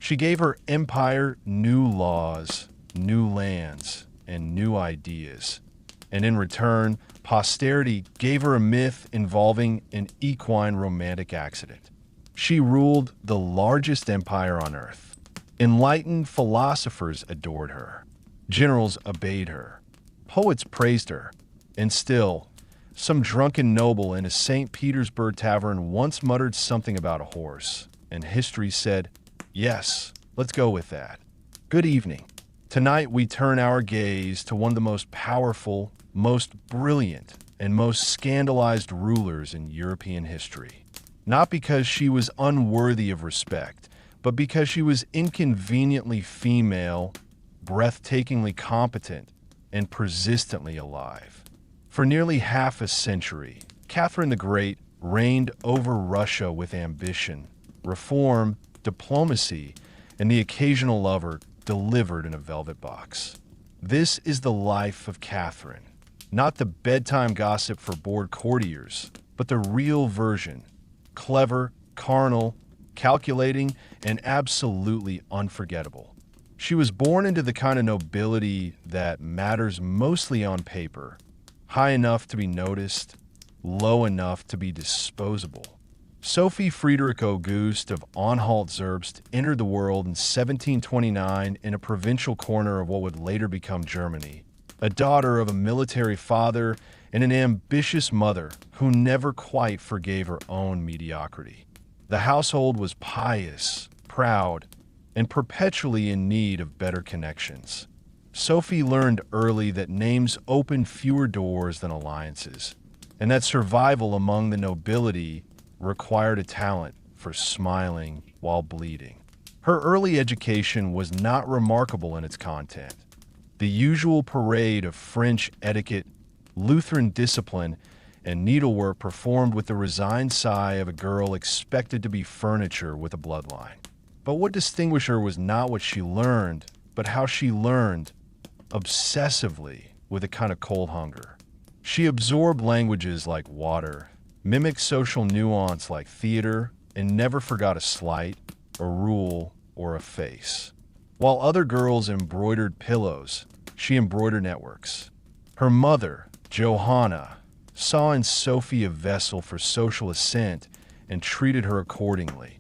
She gave her empire new laws, new lands, and new ideas. And in return, posterity gave her a myth involving an equine romantic accident. She ruled the largest empire on earth. Enlightened philosophers adored her. Generals obeyed her. Poets praised her. And still, some drunken noble in a St. Petersburg tavern once muttered something about a horse, and history said, "Yes, let's go with that." Good evening. Tonight we turn our gaze to one of the most powerful, most brilliant, and most scandalized rulers in European history. Not because she was unworthy of respect, but because she was inconveniently female, breathtakingly competent, and persistently alive. For nearly half a century, Catherine the Great reigned over Russia with ambition, reform, diplomacy, and the occasional lover delivered in a velvet box. This is the life of Catherine, not the bedtime gossip for bored courtiers, but the real version, clever, carnal, calculating, and absolutely unforgettable. She was born into the kind of nobility that matters mostly on paper, high enough to be noticed, low enough to be disposable. Sophie Friederich Auguste of Anhalt-Zerbst entered the world in 1729 in a provincial corner of what would later become Germany, a daughter of a military father and an ambitious mother who never quite forgave her own mediocrity. The household was pious, proud, and perpetually in need of better connections. Sophie learned early that names opened fewer doors than alliances, and that survival among the nobility required a talent for smiling while bleeding. Her early education was not remarkable in its content. The usual parade of French etiquette, Lutheran discipline, and needlework performed with the resigned sigh of a girl expected to be furniture with a bloodline. But what distinguished her was not what she learned, but how she learned, obsessively, with a kind of cold hunger. She absorbed languages like water, mimicked social nuance like theater, and never forgot a slight, a rule, or a face. While other girls embroidered pillows, she embroidered networks. Her mother, Johanna, saw in Sophie a vessel for social ascent and treated her accordingly,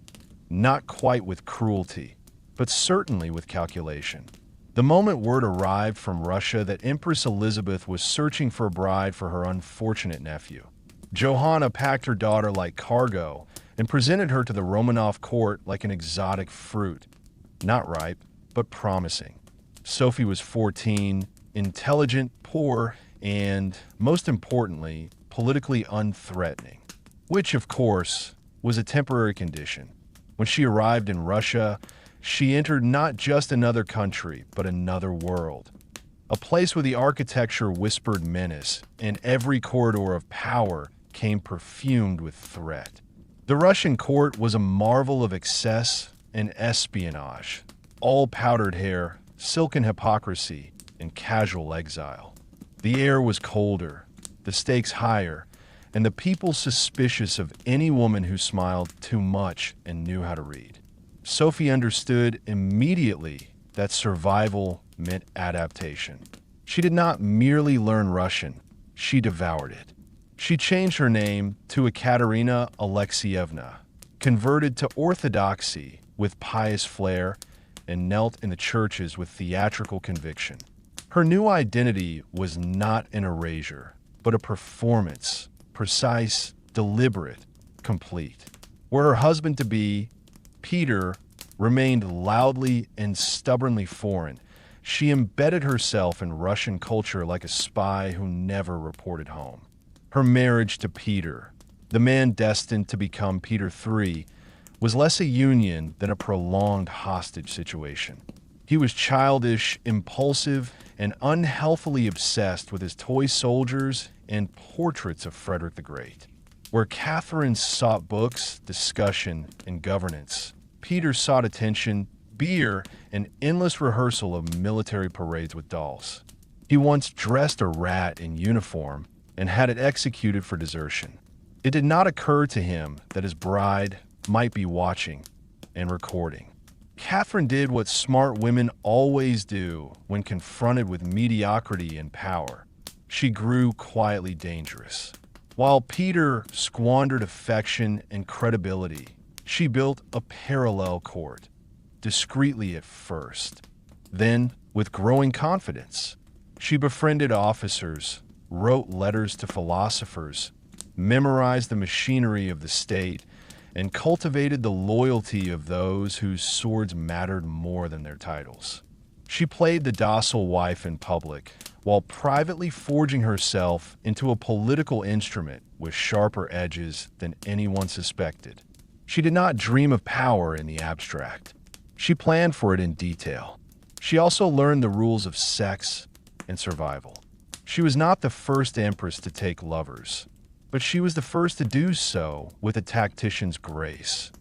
not quite with cruelty, but certainly with calculation. The moment word arrived from Russia that Empress Elizabeth was searching for a bride for her unfortunate nephew, Johanna packed her daughter like cargo and presented her to the Romanov court like an exotic fruit, not ripe, but promising. Sophie was 14, intelligent, poor, and, most importantly, politically unthreatening, which, of course, was a temporary condition. When she arrived in Russia, she entered not just another country, but another world. A place where the architecture whispered menace, and every corridor of power came perfumed with threat. The Russian court was a marvel of excess and espionage, all powdered hair, silken hypocrisy, and casual exile. The air was colder, the stakes higher, and the people suspicious of any woman who smiled too much and knew how to read. Sophie understood immediately that survival meant adaptation. She did not merely learn Russian, she devoured it. She changed her name to Ekaterina Alexievna, converted to Orthodoxy with pious flair, and knelt in the churches with theatrical conviction. Her new identity was not an erasure, but a performance, precise, deliberate, complete. Where her husband-to-be, Peter, remained loudly and stubbornly foreign, she embedded herself in Russian culture like a spy who never reported home. Her marriage to Peter, the man destined to become Peter III, was less a union than a prolonged hostage situation. He was childish, impulsive, and unhealthily obsessed with his toy soldiers and portraits of Frederick the Great. Where Catherine sought books, discussion, and governance, Peter sought attention, beer, and endless rehearsal of military parades with dolls. He once dressed a rat in uniform and had it executed for desertion. It did not occur to him that his bride might be watching and recording. Catherine did what smart women always do when confronted with mediocrity and power. She grew quietly dangerous. While Peter squandered affection and credibility, she built a parallel court, discreetly at first. Then, with growing confidence, she befriended officers, wrote letters to philosophers, memorized the machinery of the state, and cultivated the loyalty of those whose swords mattered more than their titles. She played the docile wife in public, while privately forging herself into a political instrument with sharper edges than anyone suspected. She did not dream of power in the abstract. She planned for it in detail. She also learned the rules of sex and survival. She was not the first empress to take lovers, but she was the first to do so with a tactician's grace.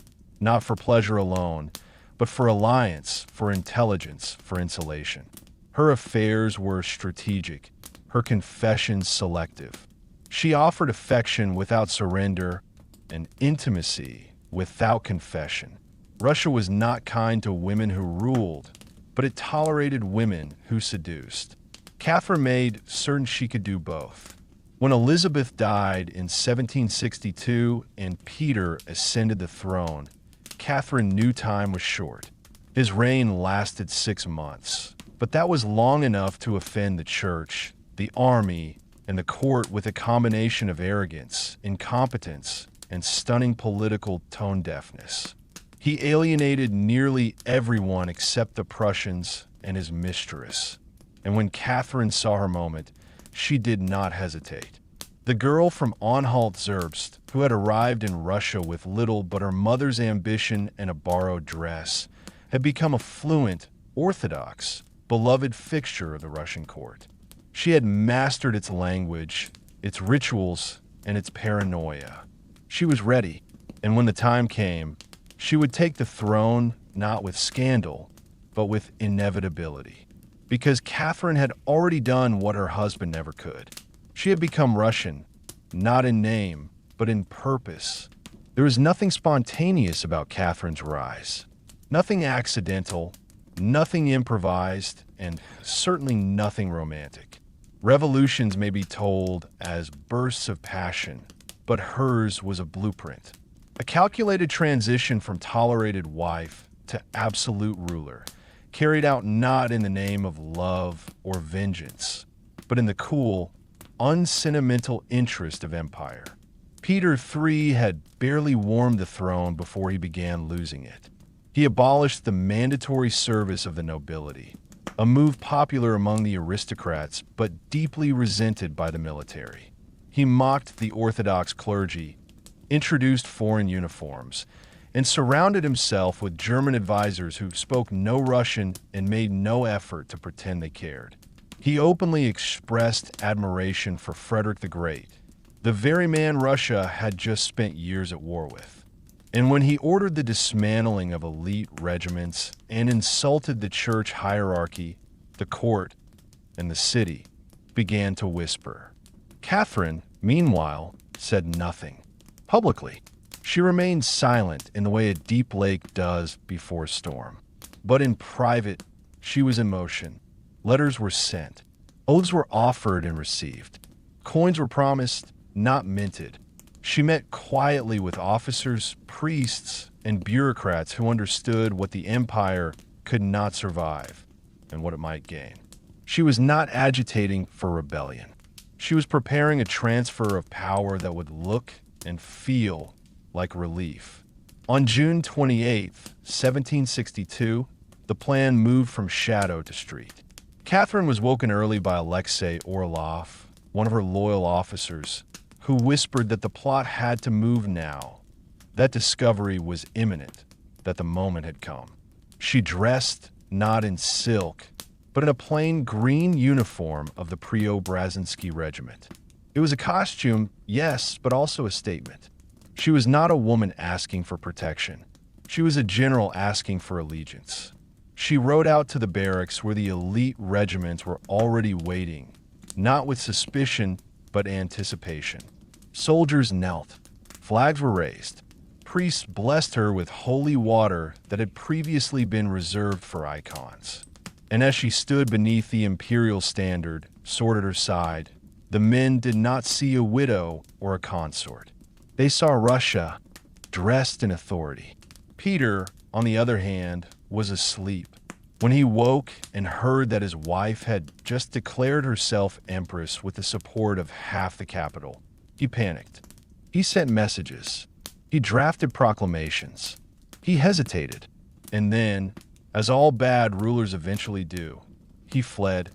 Not for pleasure alone, but for alliance, for intelligence, for insulation. Her affairs were strategic, her confessions selective. She offered affection without surrender and intimacy without confession. Russia was not kind to women who ruled, but it tolerated women who seduced. Catherine made certain she could do both. When Elizabeth died in 1762 and Peter ascended the throne, Catherine knew time was short. His reign lasted 6 months, but that was long enough to offend the church, the army, and the court with a combination of arrogance, incompetence, and stunning political tone deafness. He alienated nearly everyone except the Prussians and his mistress. And when Catherine saw her moment, she did not hesitate. The girl from Anhalt-Zerbst, who had arrived in Russia with little but her mother's ambition and a borrowed dress, had become a fluent, orthodox, beloved fixture of the Russian court. She had mastered its language, its rituals, and its paranoia. She was ready, and when the time came, she would take the throne not with scandal, but with inevitability. Because Catherine had already done what her husband never could. She had become Russian, not in name, but in purpose. There was nothing spontaneous about Catherine's rise. Nothing accidental, nothing improvised, and certainly nothing romantic. Revolutions may be told as bursts of passion, but hers was a blueprint. A calculated transition from tolerated wife to absolute ruler, carried out not in the name of love or vengeance, but in the cool, unsentimental interest of empire. Peter III had barely warmed the throne before he began losing it. He abolished the mandatory service of the nobility, a move popular among the aristocrats but deeply resented by the military. He mocked the Orthodox clergy, introduced foreign uniforms, and surrounded himself with German advisors who spoke no Russian and made no effort to pretend they cared. He openly expressed admiration for Frederick the Great, the very man Russia had just spent years at war with. And when he ordered the dismantling of elite regiments and insulted the church hierarchy, the court, and the city, began to whisper. Catherine, meanwhile, said nothing. Publicly, she remained silent in the way a deep lake does before a storm. But in private, she was in motion. Letters were sent. Oaths were offered and received. Coins were promised, not minted. She met quietly with officers, priests, and bureaucrats who understood what the empire could not survive and what it might gain. She was not agitating for rebellion. She was preparing a transfer of power that would look and feel like relief. On June 28, 1762, the plan moved from shadow to street. Catherine was woken early by Alexei Orlov, one of her loyal officers, who whispered that the plot had to move now. That discovery was imminent, that the moment had come. She dressed not in silk, but in a plain green uniform of the Preobrazhensky Regiment. It was a costume, yes, but also a statement. She was not a woman asking for protection. She was a general asking for allegiance. She rode out to the barracks where the elite regiments were already waiting, not with suspicion, but anticipation. Soldiers knelt. Flags were raised. Priests blessed her with holy water that had previously been reserved for icons. And as she stood beneath the imperial standard, sword at her side, the men did not see a widow or a consort. They saw Russia dressed in authority. Peter, on the other hand, was asleep. When he woke and heard that his wife had just declared herself empress with the support of half the capital, he panicked. He sent messages. He drafted proclamations. He hesitated. And then, as all bad rulers eventually do, he fled,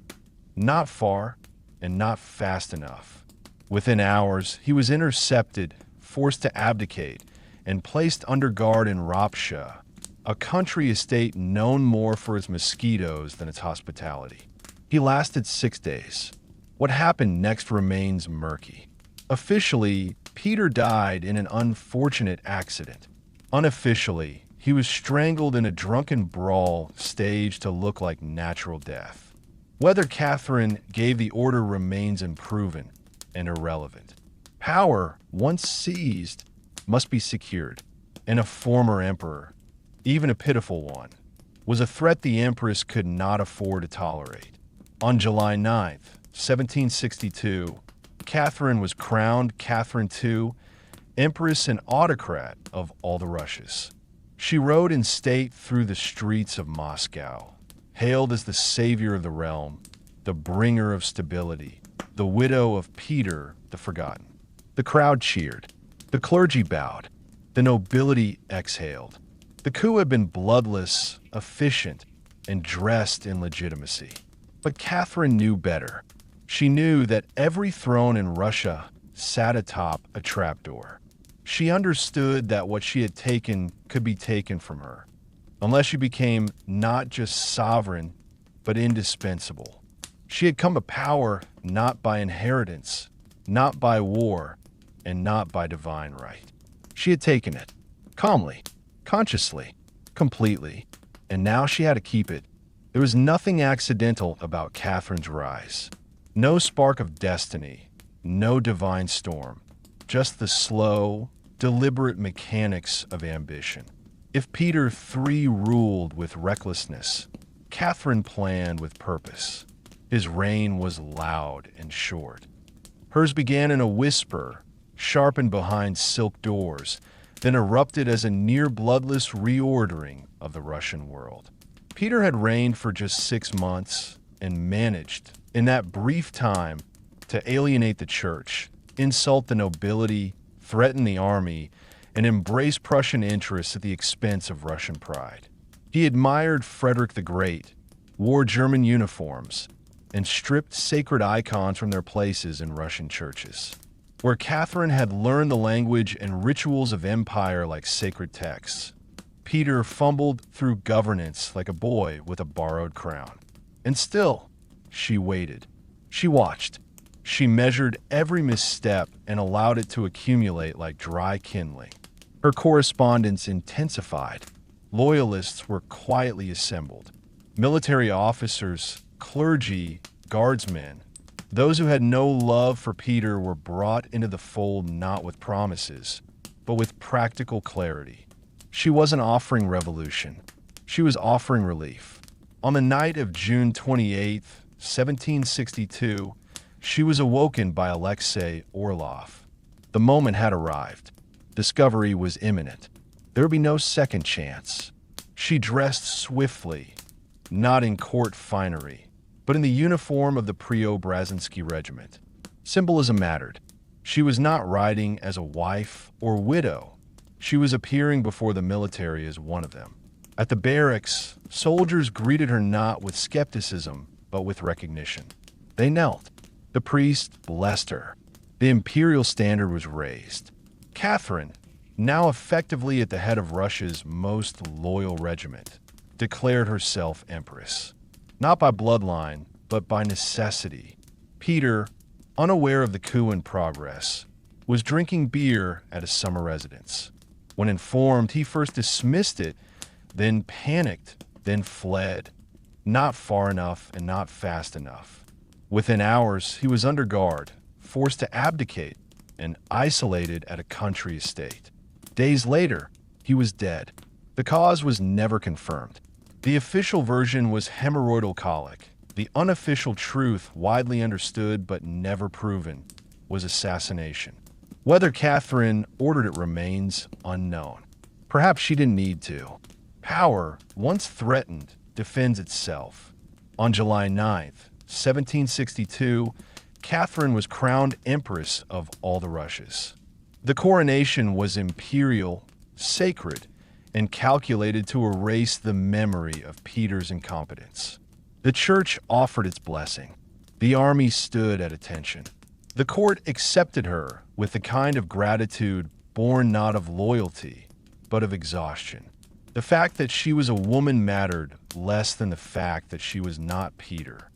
not far and not fast enough. Within hours, he was intercepted, forced to abdicate, and placed under guard in Rapsha, a country estate known more for its mosquitoes than its hospitality. He lasted 6 days. What happened next remains murky. Officially, Peter died in an unfortunate accident. Unofficially, he was strangled in a drunken brawl staged to look like natural death. Whether Catherine gave the order remains unproven and irrelevant. Power, once seized, must be secured, and a former emperor, even a pitiful one, was a threat the empress could not afford to tolerate. On July 9th, 1762, Catherine was crowned Catherine II, empress and autocrat of all the Russias. She rode in state through the streets of Moscow, hailed as the savior of the realm, the bringer of stability, the widow of Peter the Forgotten. The crowd cheered. The clergy bowed. The nobility exhaled. The coup had been bloodless, efficient, and dressed in legitimacy. But Catherine knew better. She knew that every throne in Russia sat atop a trapdoor. She understood that what she had taken could be taken from her, unless she became not just sovereign, but indispensable. She had come to power not by inheritance, not by war, and not by divine right. She had taken it, calmly, consciously, completely, and now she had to keep it. There was nothing accidental about Catherine's rise. No spark of destiny, no divine storm, just the slow, deliberate mechanics of ambition. If Peter III ruled with recklessness, Catherine planned with purpose. His reign was loud and short. Hers began in a whisper, sharpened behind silk doors, then erupted as a near-bloodless reordering of the Russian world. Peter had reigned for just 6 months and managed, in that brief time, to alienate the church, insult the nobility, threaten the army, and embrace Prussian interests at the expense of Russian pride. He admired Frederick the Great, wore German uniforms, and stripped sacred icons from their places in Russian churches. Where Catherine had learned the language and rituals of empire like sacred texts, Peter fumbled through governance like a boy with a borrowed crown. And still, she waited. She watched. She measured every misstep and allowed it to accumulate like dry kindling. Her correspondence intensified. Loyalists were quietly assembled. Military officers, clergy, guardsmen, those who had no love for Peter were brought into the fold not with promises, but with practical clarity. She wasn't offering revolution. She was offering relief. On the night of June 28, 1762, she was awoken by Alexei Orlov. The moment had arrived. Discovery was imminent. There would be no second chance. She dressed swiftly, not in court finery, but in the uniform of the Preobrazhensky Regiment. Symbolism mattered. She was not riding as a wife or widow. She was appearing before the military as one of them. At the barracks, soldiers greeted her not with skepticism, but with recognition. They knelt. The priest blessed her. The imperial standard was raised. Catherine, now effectively at the head of Russia's most loyal regiment, declared herself empress. Not by bloodline, but by necessity. Peter, unaware of the coup in progress, was drinking beer at his summer residence. When informed, he first dismissed it, then panicked, then fled. Not far enough and not fast enough. Within hours, he was under guard, forced to abdicate, and isolated at a country estate. Days later, he was dead. The cause was never confirmed. The official version was hemorrhoidal colic. The unofficial truth, widely understood but never proven, was assassination. Whether Catherine ordered it remains unknown. Perhaps she didn't need to. Power, once threatened, defends itself. On July 9th, 1762, Catherine was crowned Empress of all the Russias. The coronation was imperial, sacred, and calculated to erase the memory of Peter's incompetence. The church offered its blessing. The army stood at attention. The court accepted her with the kind of gratitude born not of loyalty, but of exhaustion. The fact that she was a woman mattered less than the fact that she was not Peter.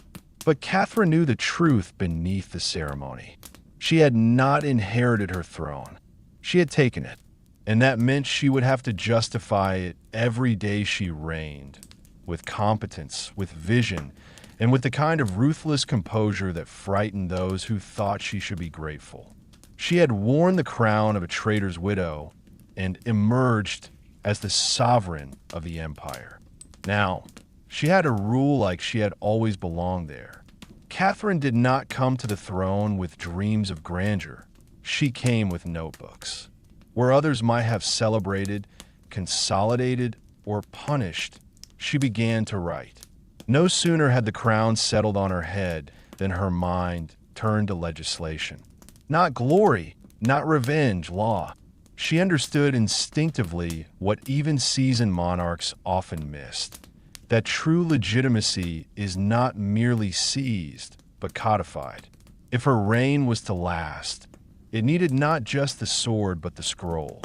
But Catherine knew the truth beneath the ceremony. She had not inherited her throne. She had taken it, and that meant she would have to justify it every day she reigned, with competence, with vision, and with the kind of ruthless composure that frightened those who thought she should be grateful. She had worn the crown of a traitor's widow and emerged as the sovereign of the empire. Now, she had to rule like she had always belonged there. Catherine did not come to the throne with dreams of grandeur. She came with notebooks. Where others might have celebrated, consolidated, or punished, she began to write. No sooner had the crown settled on her head than her mind turned to legislation. Not glory, not revenge, law. She understood instinctively what even seasoned monarchs often missed, that true legitimacy is not merely seized, but codified. If her reign was to last, it needed not just the sword, but the scroll.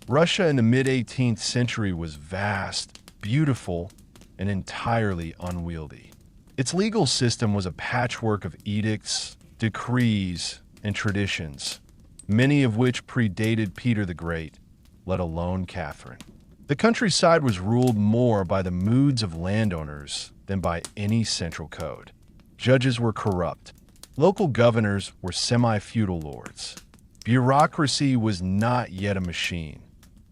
Russia in the mid-18th century was vast, beautiful, and entirely unwieldy. Its legal system was a patchwork of edicts, decrees, and traditions, many of which predated Peter the Great, let alone Catherine. The countryside was ruled more by the moods of landowners than by any central code. Judges were corrupt. Local governors were semi-feudal lords. Bureaucracy was not yet a machine.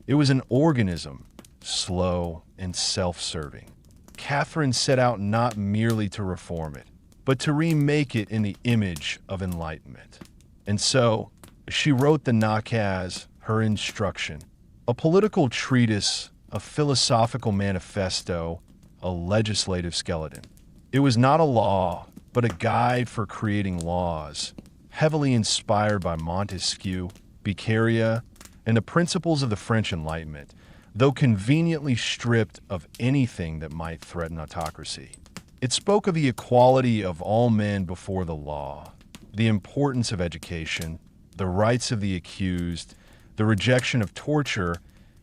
It was an organism, slow and self-serving. Catherine set out not merely to reform it, but to remake it in the image of enlightenment. And so, she wrote the nakaz, her instruction, a political treatise, a philosophical manifesto, a legislative skeleton. It was not a law, but a guide for creating laws, heavily inspired by Montesquieu, Beccaria, and the principles of the French Enlightenment, though conveniently stripped of anything that might threaten autocracy. It spoke of the equality of all men before the law, the importance of education, the rights of the accused, the rejection of torture,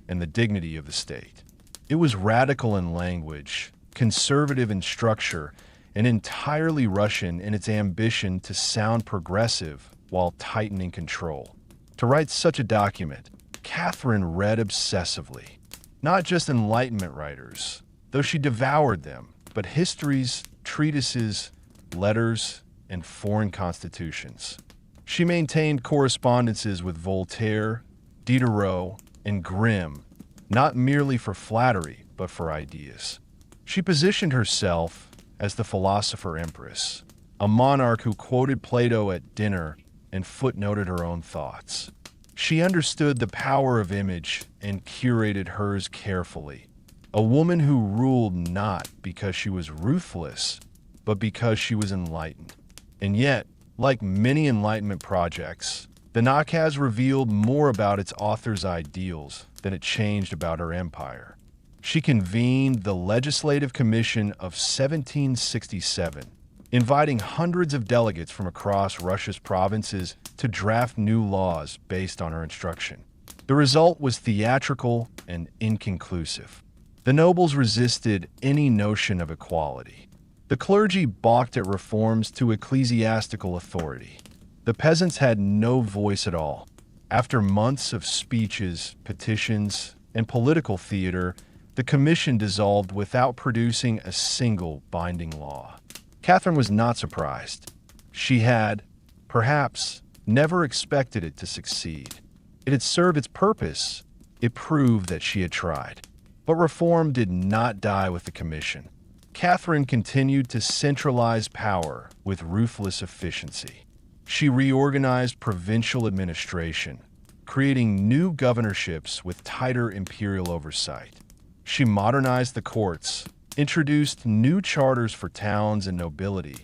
and the dignity of the state. It was radical in language, conservative in structure, and entirely Russian in its ambition to sound progressive while tightening control. To write such a document, Catherine read obsessively. Not just Enlightenment writers, though she devoured them, but histories, treatises, letters, and foreign constitutions. She maintained correspondences with Voltaire, Diderot, and Grimm, not merely for flattery, but for ideas. She positioned herself as the philosopher empress, a monarch who quoted Plato at dinner and footnoted her own thoughts. She understood the power of image and curated hers carefully. A woman who ruled not because she was ruthless, but because she was enlightened. And yet, like many Enlightenment projects, the nakaz revealed more about its author's ideals than it changed about her empire. She convened the Legislative Commission of 1767, inviting hundreds of delegates from across Russia's provinces to draft new laws based on her instruction. The result was theatrical and inconclusive. The nobles resisted any notion of equality. The clergy balked at reforms to ecclesiastical authority. The peasants had no voice at all. After months of speeches, petitions, and political theater, the commission dissolved without producing a single binding law. Catherine was not surprised. She had, perhaps, never expected it to succeed. It had served its purpose, It proved that she had tried. But reform did not die with the commission. Catherine continued to centralize power with ruthless efficiency. She reorganized provincial administration, creating new governorships with tighter imperial oversight. She modernized the courts, introduced new charters for towns and nobility,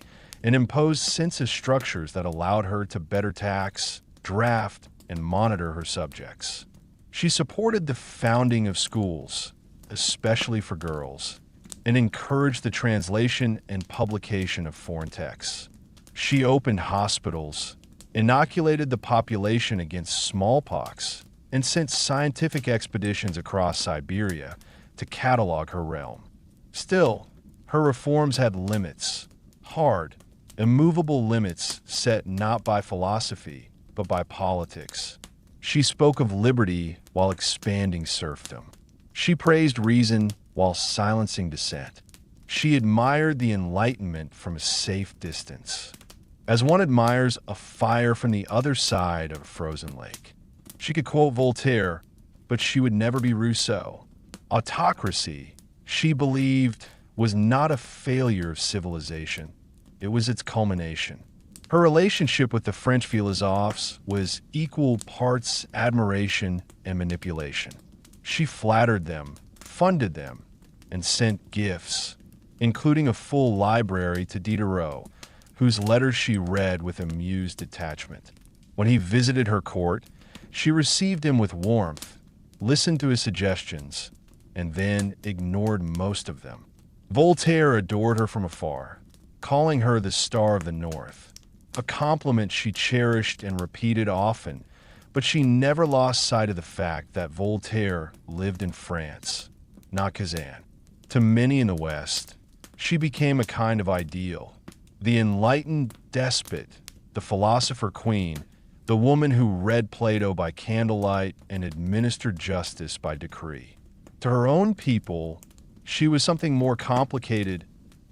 and imposed census structures that allowed her to better tax, draft, and monitor her subjects. She supported the founding of schools, especially for girls, and encouraged the translation and publication of foreign texts. She opened hospitals, inoculated the population against smallpox, and sent scientific expeditions across Siberia to catalog her realm. Still, her reforms had limits, hard, immovable limits set not by philosophy, but by politics. She spoke of liberty while expanding serfdom. She praised reason while silencing dissent. She admired the Enlightenment from a safe distance, as one admires a fire from the other side of a frozen lake. She could quote Voltaire, but she would never be Rousseau. Autocracy, she believed, was not a failure of civilization. It was its culmination. Her relationship with the French philosophes was equal parts admiration and manipulation. She flattered them, funded them, and sent gifts, including a full library to Diderot, whose letters she read with amused detachment. When he visited her court, she received him with warmth, listened to his suggestions, and then ignored most of them. Voltaire adored her from afar, calling her the Star of the North, a compliment she cherished and repeated often, but she never lost sight of the fact that Voltaire lived in France, not Kazan. To many in the West, she became a kind of ideal, the enlightened despot, the philosopher queen, the woman who read Plato by candlelight and administered justice by decree. To her own people, she was something more complicated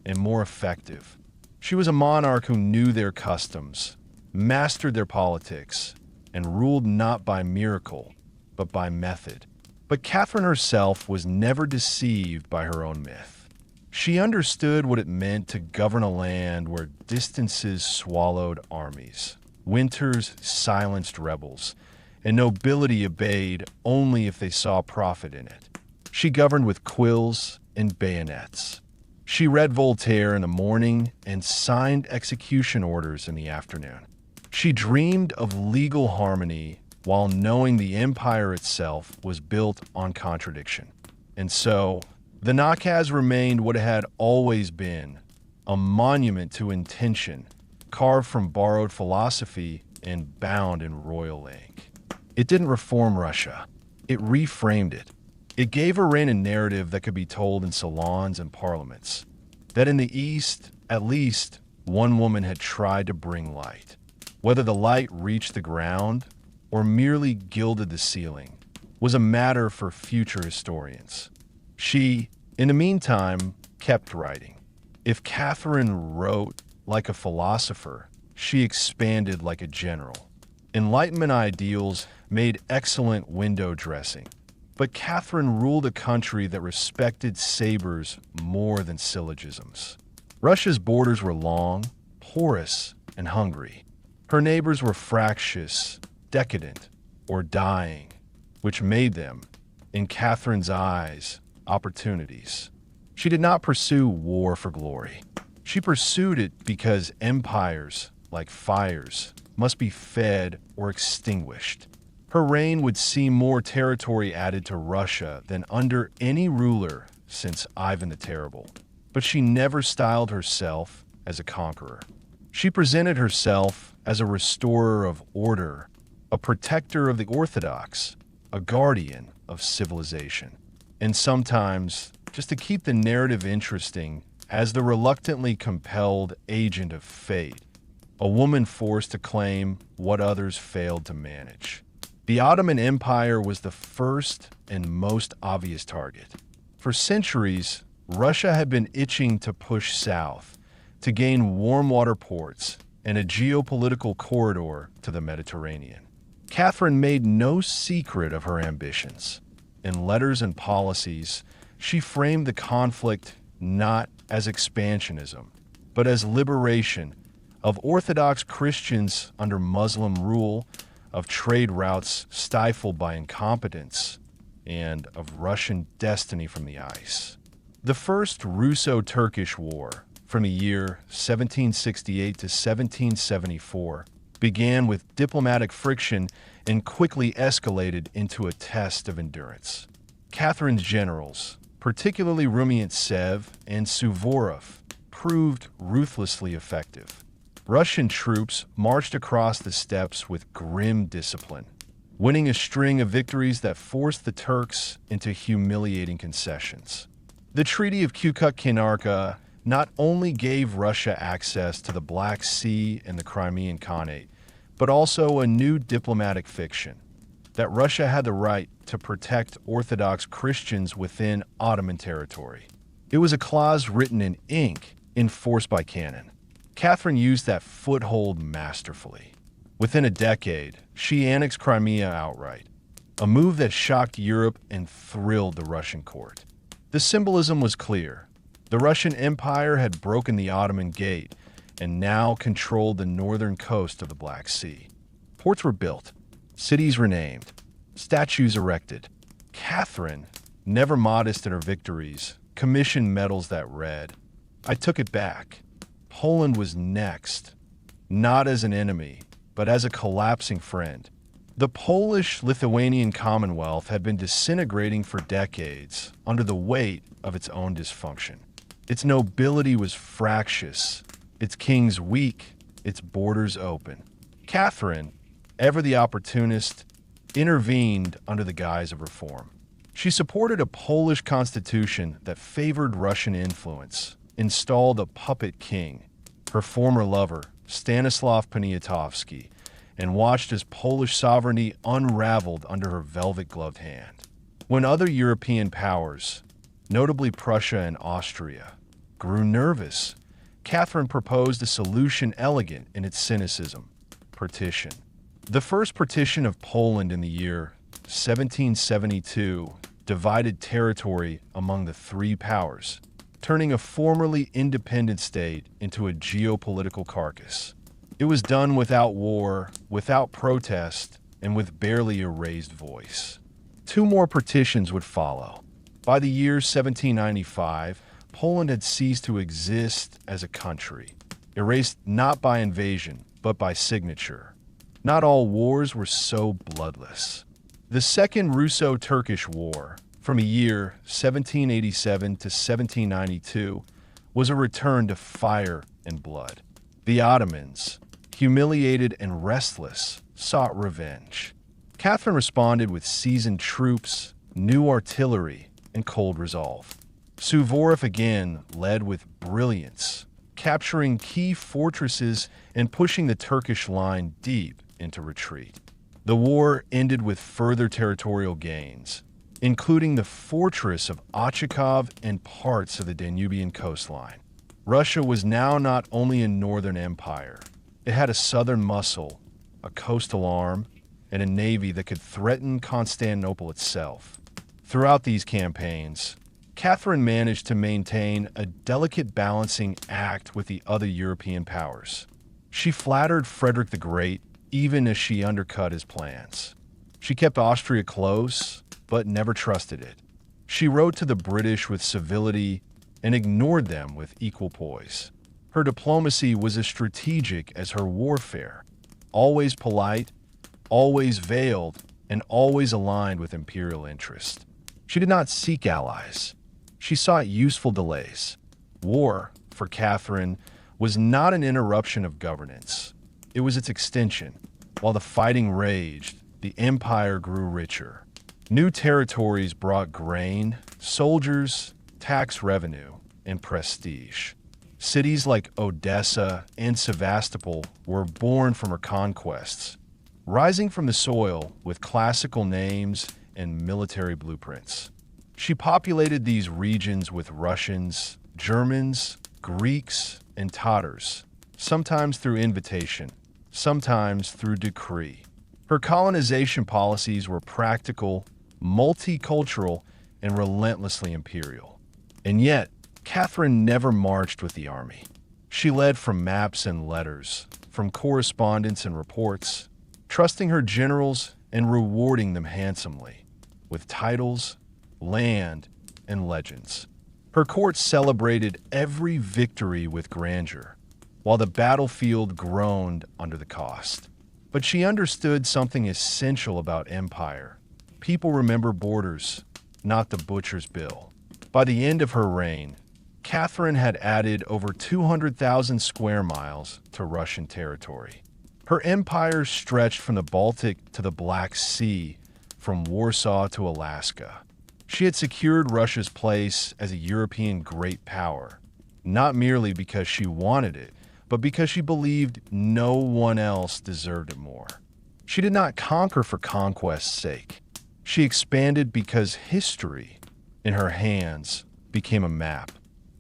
and more effective. She was a monarch who knew their customs, mastered their politics, and ruled not by miracle, but by method. But Catherine herself was never deceived by her own myth. She understood what it meant to govern a land where distances swallowed armies, winters silenced rebels, and nobility obeyed only if they saw profit in it. She governed with quills and bayonets. She read Voltaire in the morning and signed execution orders in the afternoon. She dreamed of legal harmony while knowing the empire itself was built on contradiction. And so, the Nakaz remained what it had always been, a monument to intention, carved from borrowed philosophy and bound in royal ink. It didn't reform Russia. It reframed it. It gave her reign a narrative that could be told in salons and parliaments, that in the East, at least, one woman had tried to bring light. Whether the light reached the ground or merely gilded the ceiling was a matter for future historians. She, in the meantime, kept writing. If Catherine wrote like a philosopher, she expanded like a general. Enlightenment ideals made excellent window dressing, but Catherine ruled a country that respected sabers more than syllogisms. Russia's borders were long, porous, and hungry. Her neighbors were fractious, decadent, or dying, which made them, in Catherine's eyes, opportunities. She did not pursue war for glory. She pursued it because empires, like fires, must be fed or extinguished. Her reign would see more territory added to Russia than under any ruler since Ivan the Terrible. But she never styled herself as a conqueror. She presented herself as a restorer of order, a protector of the orthodox, a guardian of civilization. And sometimes, just to keep the narrative interesting, as the reluctantly compelled agent of fate, a woman forced to claim what others failed to manage. The Ottoman Empire was the first and most obvious target. For centuries, Russia had been itching to push south, to gain warm water ports and a geopolitical corridor to the Mediterranean. Catherine made no secret of her ambitions. in letters and policies, she framed the conflict not as expansionism, but as liberation of Orthodox Christians under Muslim rule, of trade routes stifled by incompetence, and of Russian destiny from the ice. The First Russo-Turkish War, from the year 1768 to 1774, began with diplomatic friction and quickly escalated into a test of endurance. Catherine's generals, particularly Rumyantsev and Suvorov, proved ruthlessly effective. Russian troops marched across the steppes with grim discipline, winning a string of victories that forced the Turks into humiliating concessions. The Treaty of Kukut-Kainarka not only gave Russia access to the Black Sea and the Crimean Khanate, but also a new diplomatic fiction, that Russia had the right to protect Orthodox Christians within Ottoman territory. It was a clause written in ink, enforced by canon. Catherine used that foothold masterfully. Within a decade, she annexed Crimea outright, a move that shocked Europe and thrilled the Russian court. The symbolism was clear. The Russian Empire had broken the Ottoman gate and now controlled the northern coast of the Black Sea. Ports were built, cities renamed, statues erected. Catherine, never modest in her victories, commissioned medals that read, "I took it back. Poland was next, not as an enemy, but as a collapsing friend." The Polish-Lithuanian Commonwealth had been disintegrating for decades under the weight of its own dysfunction. Its nobility was fractious, its kings weak, its borders open. Catherine, ever the opportunist, intervened under the guise of reform. She supported a Polish constitution that favored Russian influence, installed a puppet king, her former lover, Stanislav Poniatowski, and watched as Polish sovereignty unraveled under her velvet-gloved hand. When other European powers, notably Prussia and Austria, grew nervous, Catherine proposed a solution elegant in its cynicism: partition. The first partition of Poland in the year 1772 divided territory among the three powers, turning a formerly independent state into a geopolitical carcass. It was done without war, without protest, and with barely a raised voice. Two more partitions would follow. By the year 1795, Poland had ceased to exist as a country, erased not by invasion, but by signature. Not all wars were so bloodless. The Second Russo-Turkish War, from a year 1787 to 1792, was a return to fire and blood. The Ottomans, humiliated and restless, sought revenge. Catherine responded with seasoned troops, new artillery, and cold resolve. Suvorov again led with brilliance, capturing key fortresses and pushing the Turkish line deep into retreat. The war ended with further territorial gains, including the fortress of Ochakov and parts of the Danubian coastline. Russia was now not only a northern empire, it had a southern muscle, a coastal arm, and a navy that could threaten Constantinople itself. Throughout these campaigns, Catherine managed to maintain a delicate balancing act with the other European powers. She flattered Frederick the Great even as she undercut his plans. She kept Austria close, but never trusted it. She wrote to the British with civility and ignored them with equal poise. Her diplomacy was as strategic as her warfare, always polite, always veiled, and always aligned with imperial interest. She did not seek allies. She sought useful delays. War, for Catherine, was not an interruption of governance. It was its extension. While the fighting raged, the empire grew richer. New territories brought grain, soldiers, tax revenue, and prestige. Cities like Odessa and Sevastopol were born from her conquests, rising from the soil with classical names and military blueprints. She populated these regions with Russians, Germans, Greeks, and Tatars, sometimes through invitation, sometimes through decree. Her colonization policies were practical, multicultural, and relentlessly imperial. And yet, Catherine never marched with the army. She led from maps and letters, from correspondence and reports, trusting her generals and rewarding them handsomely, with titles, land, and legends. Her court celebrated every victory with grandeur, while the battlefield groaned under the cost. But she understood something essential about empire. People remember borders, not the butcher's bill. By the end of her reign, Catherine had added over 200,000 square miles to Russian territory. Her empire stretched from the Baltic to the Black Sea, from Warsaw to Alaska. She had secured Russia's place as a European great power, not merely because she wanted it, but because she believed no one else deserved it more. She did not conquer for conquest's sake. She expanded because history, in her hands, became a map.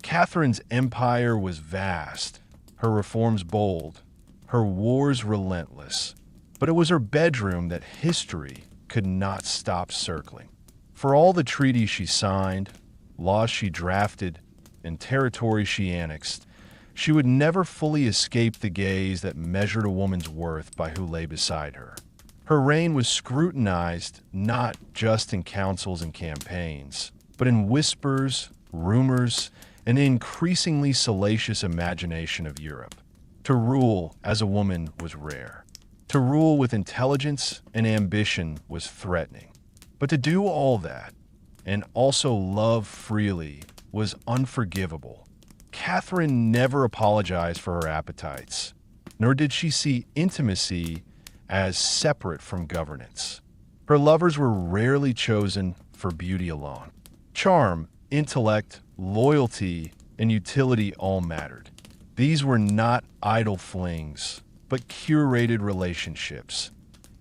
Catherine's empire was vast, her reforms bold, her wars relentless, but it was her bedroom that history could not stop circling. For all the treaties she signed, laws she drafted, and territories she annexed, she would never fully escape the gaze that measured a woman's worth by who lay beside her. Her reign was scrutinized not just in councils and campaigns, but in whispers, rumors, and the increasingly salacious imagination of Europe. To rule as a woman was rare. To rule with intelligence and ambition was threatening. But to do all that, and also love freely, was unforgivable. Catherine never apologized for her appetites, nor did she see intimacy as separate from governance. Her lovers were rarely chosen for beauty alone. Charm, intellect, loyalty, and utility all mattered. These were not idle flings, but curated relationships,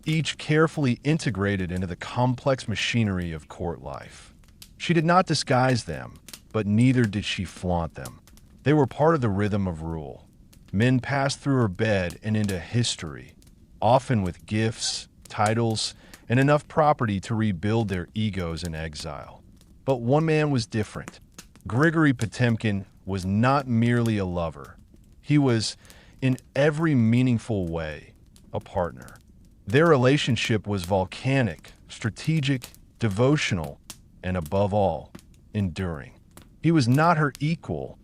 each carefully integrated into the complex machinery of court life. She did not disguise them, but neither did she flaunt them. They were part of the rhythm of rule. Men passed through her bed and into history, often with gifts, titles, and enough property to rebuild their egos in exile. But one man was different. Grigory Potemkin was not merely a lover. He was, in every meaningful way, a partner. Their relationship was volcanic, strategic, devotional, and above all, enduring. He was not her equal,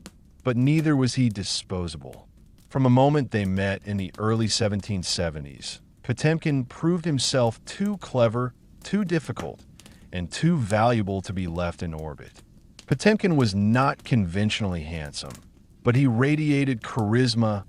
but neither was he disposable. From a moment they met in the early 1770s, Potemkin proved himself too clever, too difficult, and too valuable to be left in orbit. Potemkin was not conventionally handsome, but he radiated charisma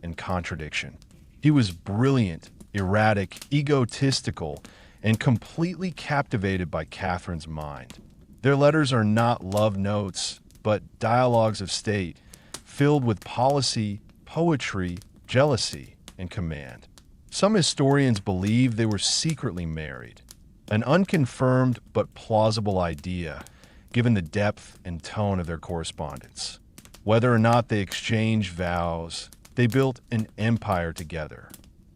and contradiction. He was brilliant, erratic, egotistical, and completely captivated by Catherine's mind. Their letters are not love notes, but dialogues of state, filled with policy, poetry, jealousy, and command. Some historians believe they were secretly married, an unconfirmed but plausible idea, given the depth and tone of their correspondence. Whether or not they exchanged vows, they built an empire together.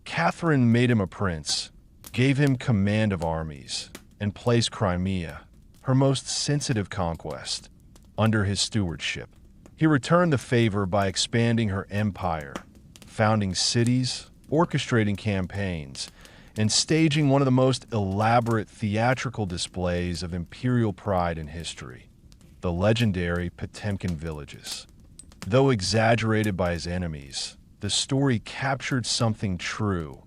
Catherine made him a prince, gave him command of armies, and placed Crimea, her most sensitive conquest, under his stewardship. He returned the favor by expanding her empire, founding cities, orchestrating campaigns, and staging one of the most elaborate theatrical displays of imperial pride in history, the legendary Potemkin villages. Though exaggerated by his enemies, the story captured something true.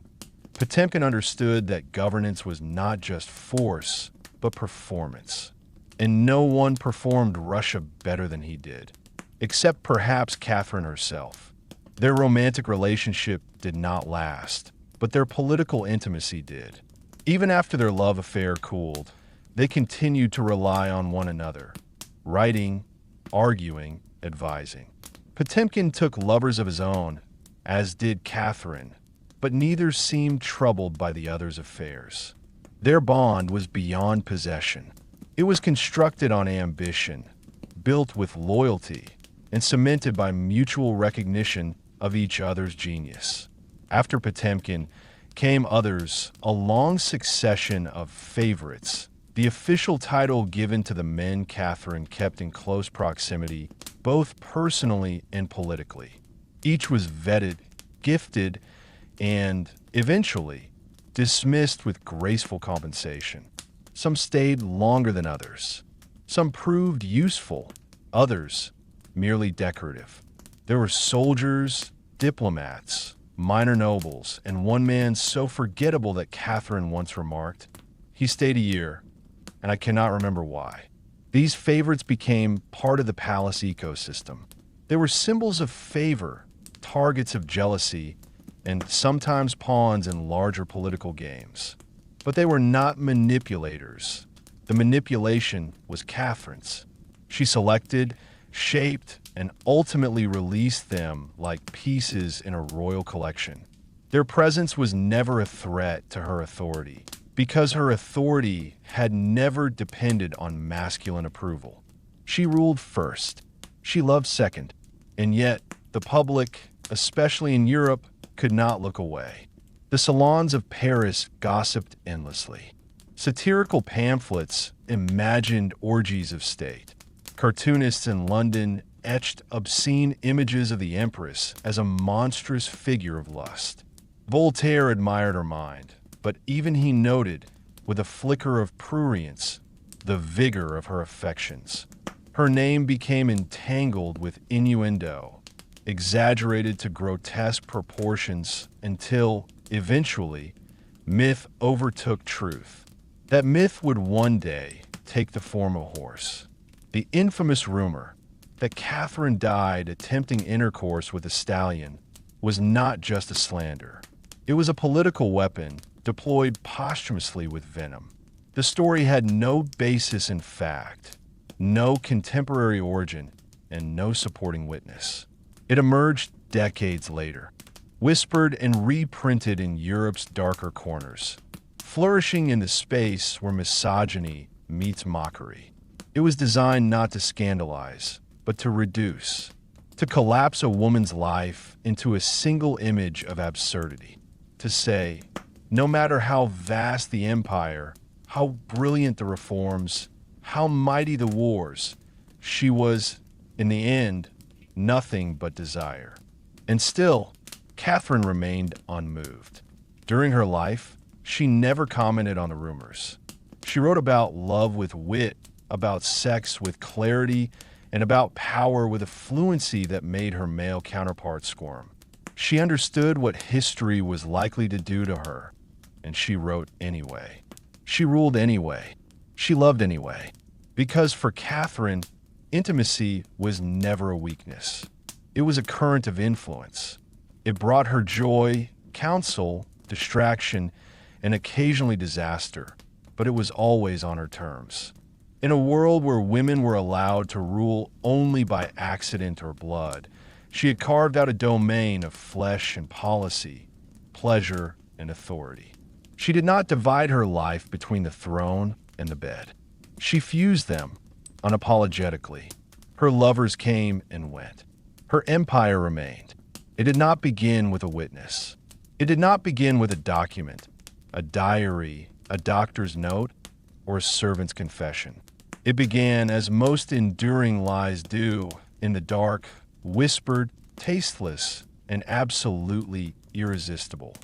Potemkin understood that governance was not just force, but performance. And no one performed Russia better than he did, except perhaps Catherine herself. Their romantic relationship did not last, but their political intimacy did. Even after their love affair cooled, they continued to rely on one another, writing, arguing, advising. Potemkin took lovers of his own, as did Catherine, but neither seemed troubled by the other's affairs. Their bond was beyond possession. It was constructed on ambition, built with loyalty, and cemented by mutual recognition of each other's genius. After Potemkin came others, a long succession of favorites, the official title given to the men Catherine kept in close proximity, both personally and politically. Each was vetted, gifted, and, eventually, dismissed with graceful compensation. Some stayed longer than others. Some proved useful, others merely decorative. There were soldiers, diplomats, minor nobles, and one man so forgettable that Catherine once remarked, "He stayed a year, and I cannot remember why." These favorites became part of the palace ecosystem. They were symbols of favor, targets of jealousy, and sometimes pawns in larger political games. But they were not manipulators. The manipulation was Catherine's. She selected, shaped, and ultimately released them like pieces in a royal collection. Their presence was never a threat to her authority, because her authority had never depended on masculine approval. She ruled first. She loved second. And yet, the public, especially in Europe, could not look away. The salons of Paris gossiped endlessly. Satirical pamphlets imagined orgies of state. Cartoonists in London etched obscene images of the Empress as a monstrous figure of lust. Voltaire admired her mind, but even he noted, with a flicker of prurience, the vigor of her affections. Her name became entangled with innuendo, exaggerated to grotesque proportions until, eventually, myth overtook truth. That myth would one day take the form of a horse. The infamous rumor that Catherine died attempting intercourse with a stallion was not just a slander. It was a political weapon deployed posthumously with venom. The story had no basis in fact, no contemporary origin, and no supporting witness. It emerged decades later, whispered and reprinted in Europe's darker corners, flourishing in the space where misogyny meets mockery. It was designed not to scandalize, but to reduce, to collapse a woman's life into a single image of absurdity, to say, no matter how vast the empire, how brilliant the reforms, how mighty the wars, she was, in the end, nothing but desire. And still, Catherine remained unmoved. During her life, she never commented on the rumors. She wrote about love with wit, about sex with clarity, and about power with a fluency that made her male counterparts squirm. She understood what history was likely to do to her, and she wrote anyway. She ruled anyway. She loved anyway. Because for Catherine, intimacy was never a weakness. It was a current of influence. It brought her joy, counsel, distraction, and occasionally disaster, but it was always on her terms. In a world where women were allowed to rule only by accident or blood, she had carved out a domain of flesh and policy, pleasure and authority. She did not divide her life between the throne and the bed. She fused them unapologetically. Her lovers came and went. Her empire remained. It did not begin with a witness. It did not begin with a document, a diary, a doctor's note, or a servant's confession. It began, as most enduring lies do, in the dark, whispered, tasteless, and absolutely irresistible.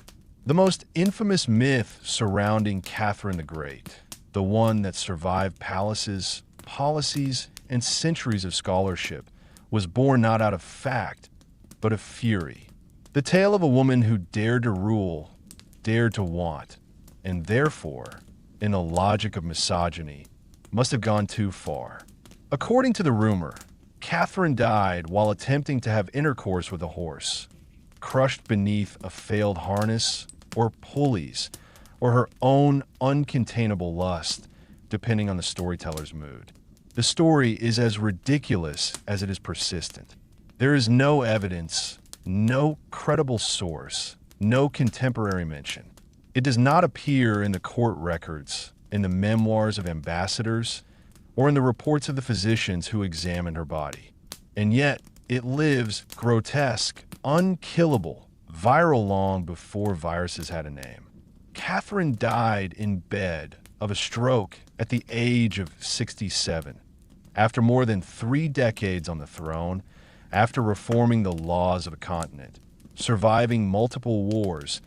The most infamous myth surrounding Catherine the Great, the one that survived palaces, policies, and centuries of scholarship, was born not out of fact, but of fury. The tale of a woman who dared to rule, dared to want, and therefore, in the logic of misogyny, must have gone too far. According to the rumor, Catherine died while attempting to have intercourse with a horse, crushed beneath a failed harness, or pulleys, or her own uncontainable lust, depending on the storyteller's mood. The story is as ridiculous as it is persistent. There is no evidence, no credible source, no contemporary mention. It does not appear in the court records, in the memoirs of ambassadors, or in the reports of the physicians who examined her body. And yet, it lives grotesque, unkillable, viral long before viruses had a name. Catherine died in bed of a stroke at the age of 67. After more than 3 decades on the throne, after reforming the laws of a continent, surviving multiple wars,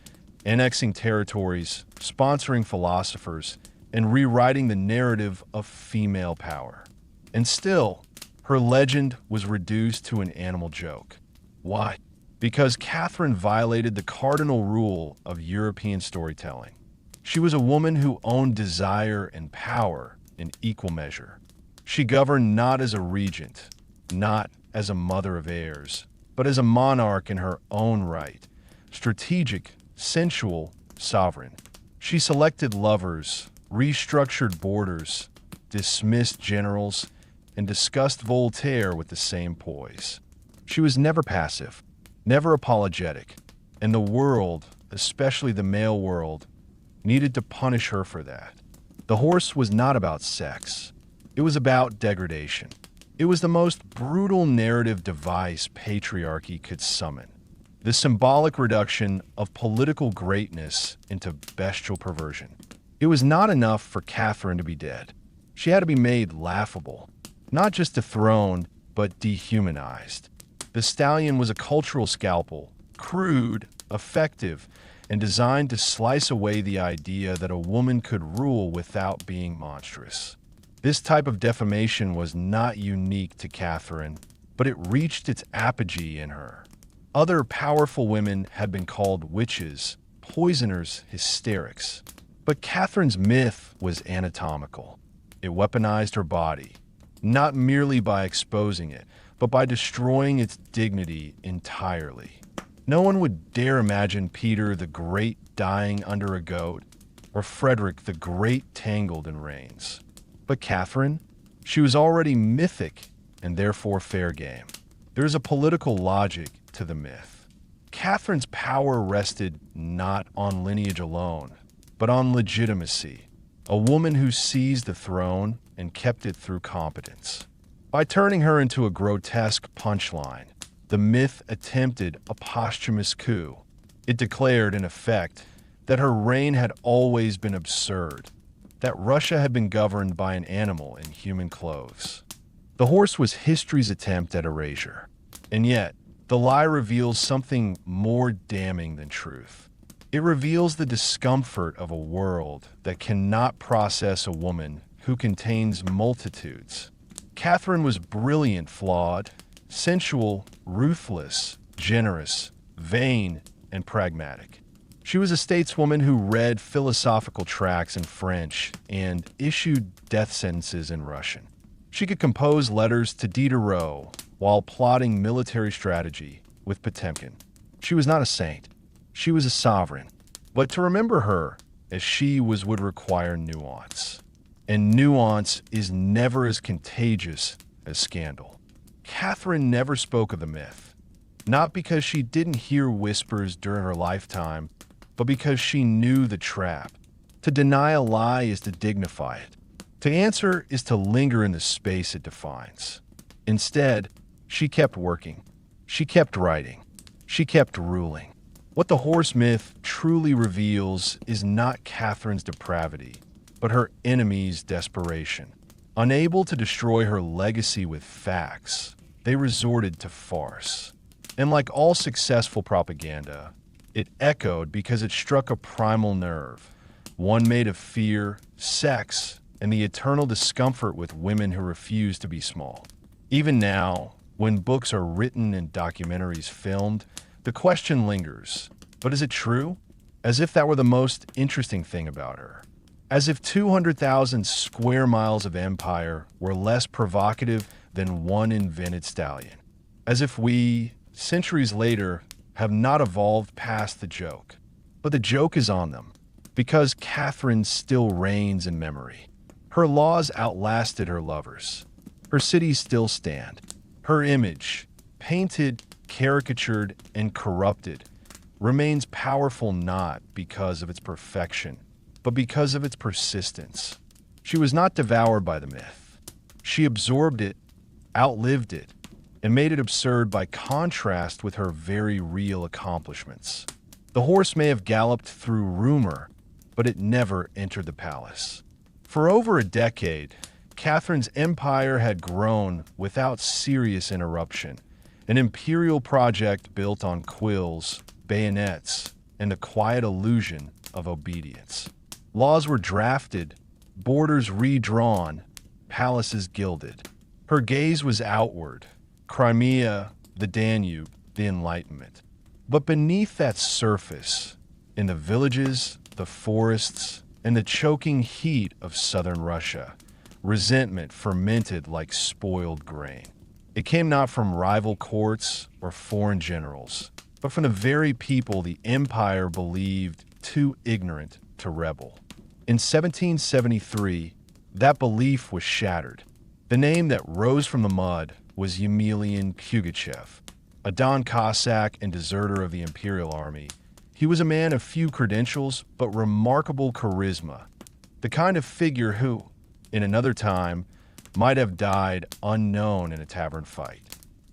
annexing territories, sponsoring philosophers, and rewriting the narrative of female power. And still, her legend was reduced to an animal joke. Why? Because Catherine violated the cardinal rule of European storytelling. She was a woman who owned desire and power in equal measure. She governed not as a regent, not as a mother of heirs, but as a monarch in her own right, strategic, sensual, sovereign. She selected lovers, restructured borders, dismissed generals, and discussed Voltaire with the same poise. She was never passive, never apologetic, and the world, especially the male world, needed to punish her for that. The Horse was not about sex. It was about degradation. It was the most brutal narrative device patriarchy could summon. The symbolic reduction of political greatness into bestial perversion. It was not enough for Catherine to be dead. She had to be made laughable, not just dethroned, but dehumanized. The stallion was a cultural scalpel, crude, effective, and designed to slice away the idea that a woman could rule without being monstrous. This type of defamation was not unique to Catherine, but it reached its apogee in her. Other powerful women had been called witches, poisoners, hysterics. But Catherine's myth was anatomical. It weaponized her body, not merely by exposing it, but by destroying its dignity entirely. No one would dare imagine Peter the Great dying under a goat, or Frederick the Great tangled in reins. But Catherine, she was already mythic and therefore fair game. There's a political logic to the myth. Catherine's power rested not on lineage alone, but on legitimacy. A woman who seized the throne and kept it through competence. By turning her into a grotesque punchline, the myth attempted a posthumous coup. It declared, in effect, that her reign had always been absurd, that Russia had been governed by an animal in human clothes. The Horse was history's attempt at erasure. And yet, the lie reveals something more damning than truth. It reveals the discomfort of a world that cannot process a woman who contains multitudes. Catherine was brilliant, flawed, sensual, ruthless, generous, vain, and pragmatic. She was a stateswoman who read philosophical tracts in French and issued death sentences in Russian. She could compose letters to Diderot while plotting military strategy with Potemkin. She was not a saint. She was a sovereign. But to remember her as she was would require nuance. And nuance is never as contagious as scandal. Catherine never spoke of the myth, not because she didn't hear whispers during her lifetime, but because she knew the trap. To deny a lie is to dignify it. To answer is to linger in the space it defines. Instead, she kept working. She kept writing. She kept ruling. What the Horse myth truly reveals is not Catherine's depravity, but her enemy's desperation. Unable to destroy her legacy with facts, they resorted to farce. And like all successful propaganda, it echoed because it struck a primal nerve, one made of fear, sex, and the eternal discomfort with women who refuse to be small. Even now, when books are written and documentaries filmed, the question lingers, but is it true? As if that were the most interesting thing about her. As if 200,000 square miles of empire were less provocative than one invented stallion. As if we, centuries later, have not evolved past the joke. But the joke is on them, because Catherine still reigns in memory. Her laws outlasted her lovers. Her cities still stand. Her image, painted, caricatured, and corrupted, remains powerful not because of its perfection, but because of its persistence. She was not devoured by the myth. She absorbed it, outlived it, and made it absurd by contrast with her very real accomplishments. The Horse may have galloped through rumor, but it never entered the palace. For over a decade, Catherine's empire had grown without serious interruption, an imperial project built on quills, bayonets, and the quiet illusion of obedience. Laws were drafted, borders redrawn, palaces gilded. Her gaze was outward, Crimea, the Danube, the Enlightenment. But beneath that surface, in the villages, the forests, and the choking heat of southern Russia, resentment fermented like spoiled grain. It came not from rival courts or foreign generals, but from the very people the empire believed too ignorant to rebel. In 1773, that belief was shattered. The name that rose from the mud was Emelian Pugachev, a Don Cossack and deserter of the Imperial Army. He was a man of few credentials, but remarkable charisma, the kind of figure who, in another time, might have died unknown in a tavern fight.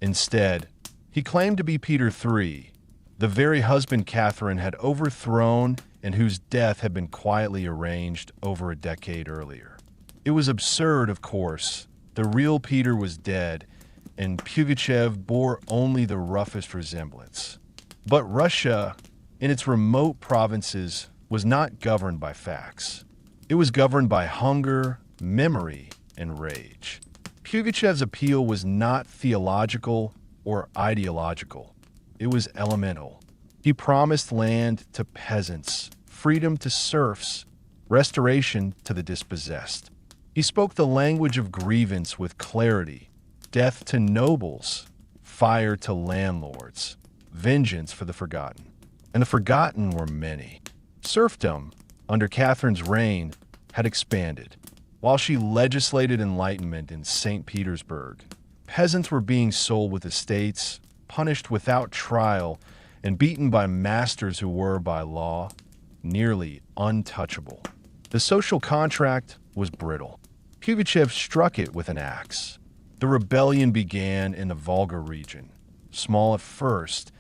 Instead, he claimed to be Peter III, the very husband Catherine had overthrown and whose death had been quietly arranged over a decade earlier. It was absurd, of course. The real Peter was dead, and Pugachev bore only the roughest resemblance. But Russia, in its remote provinces, was not governed by facts. It was governed by hunger, memory, and rage. Pugachev's appeal was not theological or ideological. It was elemental. He promised land to peasants, freedom to serfs, restoration to the dispossessed. He spoke the language of grievance with clarity, death to nobles, fire to landlords, vengeance for the forgotten. And the forgotten were many. Serfdom, under Catherine's reign, had expanded. While she legislated enlightenment in St. Petersburg, peasants were being sold with estates, punished without trial, and beaten by masters who were, by law, nearly untouchable. The social contract was brittle. Pugachev struck it with an axe. The rebellion began in the Volga region. Small at first,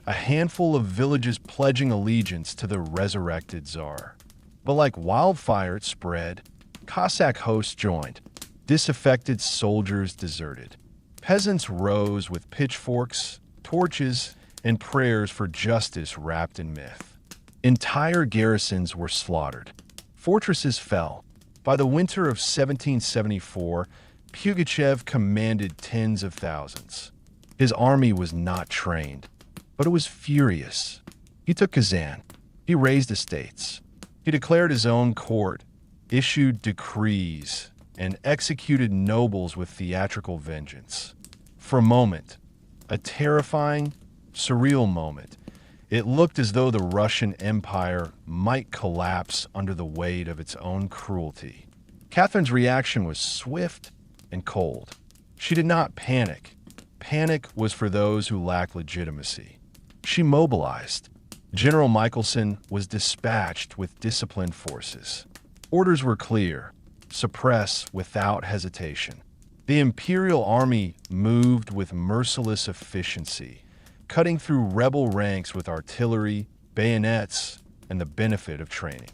a handful of villages pledging allegiance to the resurrected Tsar. But like wildfire, it spread. Cossack hosts joined. Disaffected soldiers deserted. Peasants rose with pitchforks, torches, and prayers for justice wrapped in myth. Entire garrisons were slaughtered. Fortresses fell. By the winter of 1774, Pugachev commanded tens of thousands. His army was not trained, but it was furious. He took Kazan. He raised estates. He declared his own court, issued decrees, and executed nobles with theatrical vengeance. For a moment, a terrifying, surreal moment, it looked as though the Russian Empire might collapse under the weight of its own cruelty. Catherine's reaction was swift and cold. She did not panic. Panic was for those who lack legitimacy. She mobilized. General Michelson was dispatched with disciplined forces. Orders were clear: suppress without hesitation. The Imperial Army moved with merciless efficiency, cutting through rebel ranks with artillery, bayonets, and the benefit of training.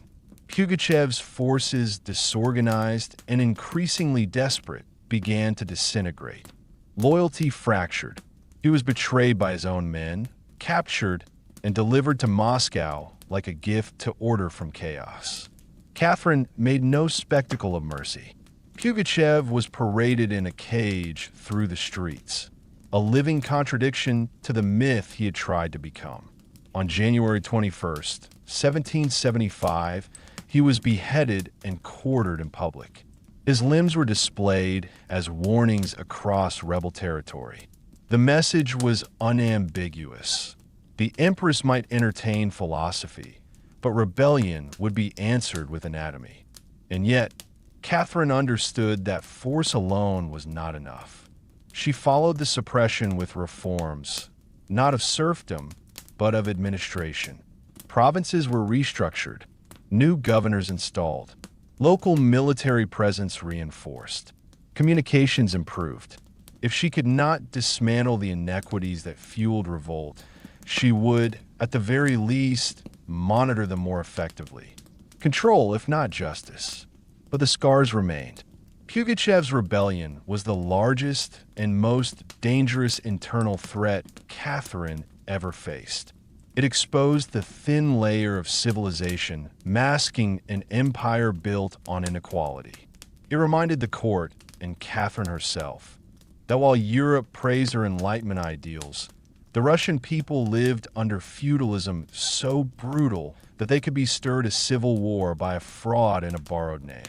Pugachev's forces, disorganized and increasingly desperate, began to disintegrate. Loyalty fractured. He was betrayed by his own men, captured, and delivered to Moscow like a gift to order from chaos. Catherine made no spectacle of mercy. Pugachev was paraded in a cage through the streets, a living contradiction to the myth he had tried to become. On January 21st, 1775, he was beheaded and quartered in public. His limbs were displayed as warnings across rebel territory. The message was unambiguous. The empress might entertain philosophy, but rebellion would be answered with anatomy. And yet, Catherine understood that force alone was not enough. She followed the suppression with reforms, not of serfdom, but of administration. Provinces were restructured, new governors installed, local military presence reinforced, communications improved. If she could not dismantle the inequities that fueled revolt, she would, at the very least, monitor them more effectively. Control, if not justice. but the scars remained. Pugachev's rebellion was the largest and most dangerous internal threat Catherine ever faced. It exposed the thin layer of civilization, masking an empire built on inequality. It reminded the court, and Catherine herself, that while Europe praised her Enlightenment ideals, the Russian people lived under feudalism so brutal that they could be stirred to civil war by a fraud and a borrowed name.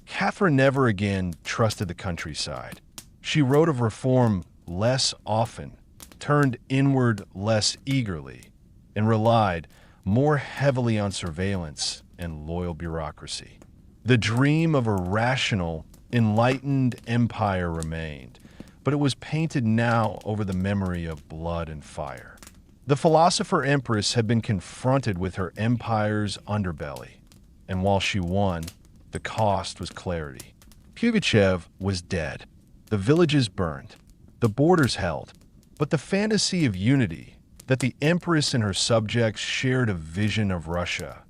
Catherine never again trusted the countryside. She wrote of reform less often, turned inward less eagerly, and relied more heavily on surveillance and loyal bureaucracy. The dream of a rational, enlightened empire remained, but it was painted now over the memory of blood and fire. The philosopher Empress had been confronted with her empire's underbelly, and while she won, the cost was clarity. Pugachev was dead. The villages burned. The borders held. But the fantasy of unity, that the Empress and her subjects shared a vision of Russia,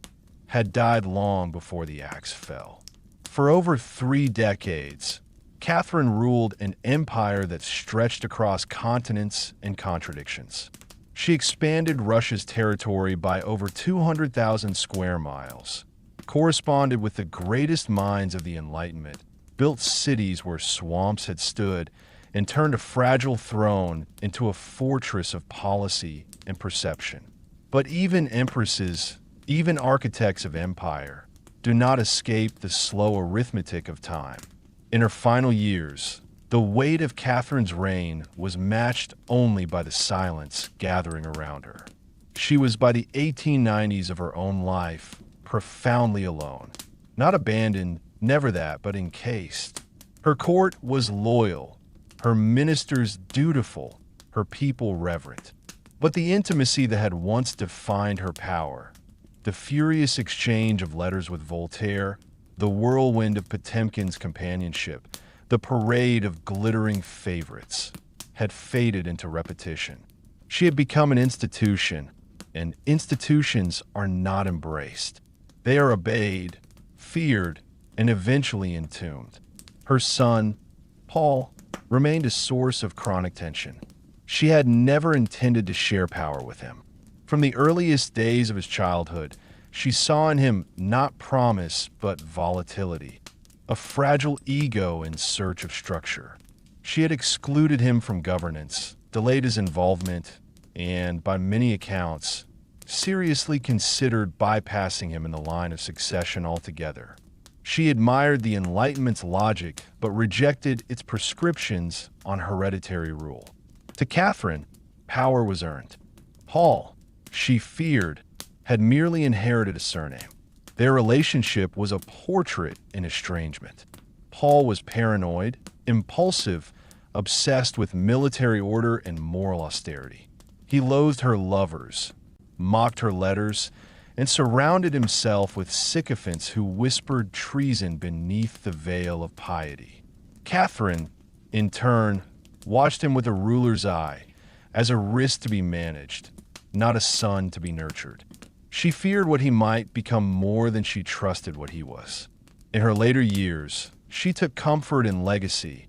had died long before the axe fell. For over 3 decades, Catherine ruled an empire that stretched across continents and contradictions. She expanded Russia's territory by over 200,000 square miles, corresponded with the greatest minds of the Enlightenment, built cities where swamps had stood, and turned a fragile throne into a fortress of policy and perception. But even empresses, even architects of empire, do not escape the slow arithmetic of time. In her final years, the weight of Catherine's reign was matched only by the silence gathering around her. She was, by the 1890s of her own life, profoundly alone. Not abandoned, never that, but encased. Her court was loyal, her ministers dutiful, her people reverent. But the intimacy that had once defined her power, the furious exchange of letters with Voltaire, the whirlwind of Potemkin's companionship, the parade of glittering favorites, had faded into repetition. She had become an institution, and institutions are not embraced. They are obeyed, feared, and eventually entombed. Her son, Paul, remained a source of chronic tension. She had never intended to share power with him. From the earliest days of his childhood, she saw in him not promise but volatility, a fragile ego in search of structure. She had excluded him from governance, delayed his involvement, and, by many accounts, seriously considered bypassing him in the line of succession altogether. She admired the Enlightenment's logic, but rejected its prescriptions on hereditary rule. To Catherine, power was earned. Paul, she feared, had merely inherited a surname. Their relationship was a portrait in estrangement. Paul was paranoid, impulsive, obsessed with military order and moral austerity. He loathed her lovers, mocked her letters, and surrounded himself with sycophants who whispered treason beneath the veil of piety. Catherine, in turn, watched him with a ruler's eye, as a risk to be managed, not a son to be nurtured. She feared what he might become more than she trusted what he was. In her later years, she took comfort in legacy,